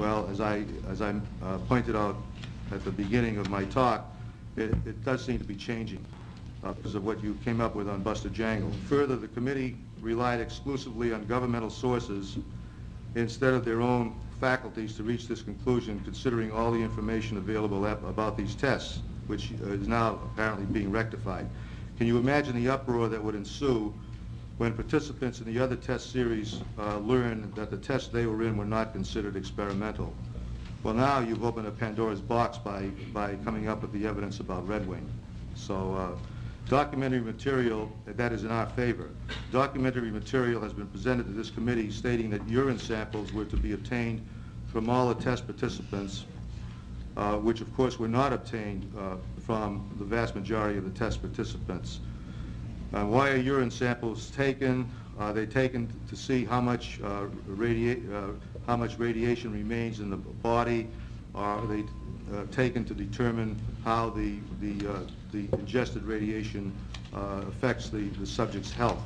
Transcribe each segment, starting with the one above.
Well, as I pointed out at the beginning of my talk, it does seem to be changing because of what you came up with on Buster Jangle. Further, the committee relied exclusively on governmental sources instead of their own faculties to reach this conclusion, considering all the information available about these tests, which is now apparently being rectified. Can you imagine the uproar that would ensue when participants in the other test series learned that the tests they were in were not considered experimental? Well, now you've opened a Pandora's box by coming up with the evidence about Red Wing. So documentary material that is in our favor. Documentary material has been presented to this committee stating that urine samples were to be obtained from all the test participants, which of course were not obtained from the vast majority of the test participants. Why are urine samples taken? Are they taken to see how much radiation remains in the body? Are they taken to determine how the ingested radiation affects the subject's health?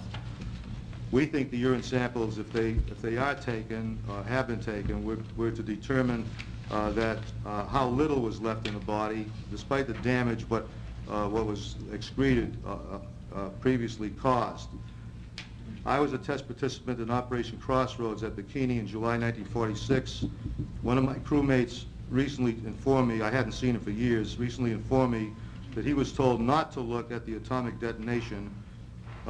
We think the urine samples, if they are taken, have been taken, were to determine that how little was left in the body, despite the damage what was excreted previously caused. I was a test participant in Operation Crossroads at Bikini in July 1946. One of my crewmates recently informed me, I hadn't seen him for years, recently informed me that he was told not to look at the atomic detonation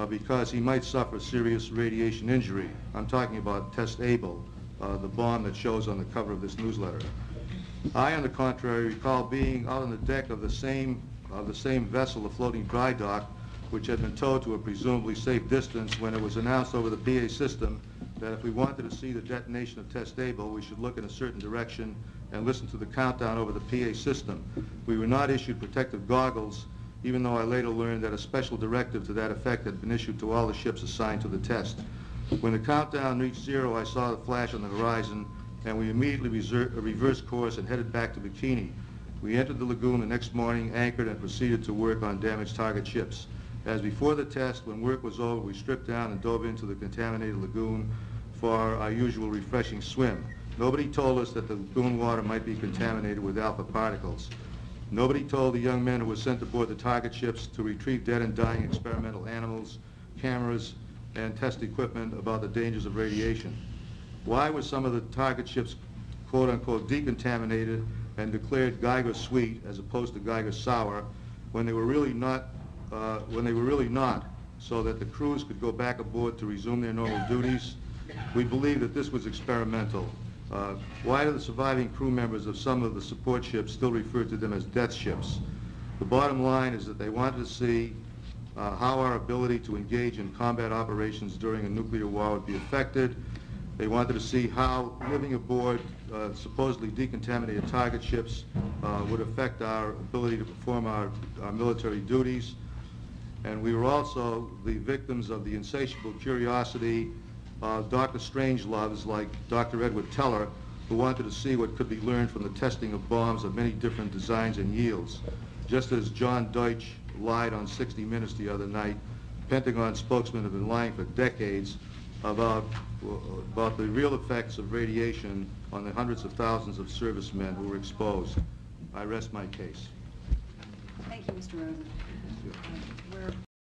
because he might suffer serious radiation injury. I'm talking about Test Able, the bomb that shows on the cover of this newsletter. I, on the contrary, recall being out on the deck of the same vessel, a floating dry dock, which had been towed to a presumably safe distance when it was announced over the PA system that if we wanted to see the detonation of Test Able, we should look in a certain direction and listen to the countdown over the PA system. We were not issued protective goggles, even though I later learned that a special directive to that effect had been issued to all the ships assigned to the test. When the countdown reached 0, I saw the flash on the horizon, and we immediately reversed course and headed back to Bikini. We entered the lagoon the next morning, anchored, and proceeded to work on damaged target ships. As before the test, when work was over, we stripped down and dove into the contaminated lagoon for our usual refreshing swim. Nobody told us that the lagoon water might be contaminated with alpha particles. Nobody told the young men who were sent aboard the target ships to retrieve dead and dying experimental animals, cameras, and test equipment about the dangers of radiation. Why were some of the target ships quote-unquote decontaminated and declared Geiger sweet as opposed to Geiger sour when they were really not, so that the crews could go back aboard to resume their normal duties? We believe that this was experimental. Why do the surviving crew members of some of the support ships still refer to them as death ships? The bottom line is that they wanted to see how our ability to engage in combat operations during a nuclear war would be affected. They wanted to see how living aboard supposedly decontaminated target ships would affect our ability to perform our military duties. And we were also the victims of the insatiable curiosity of Dr. Strangeloves like Dr. Edward Teller, who wanted to see what could be learned from the testing of bombs of many different designs and yields. Just as John Deutsch lied on 60 Minutes the other night, Pentagon spokesmen have been lying for decades about the real effects of radiation on the hundreds of thousands of servicemen who were exposed. I rest my case. Thank you, Mr. Rosen. We're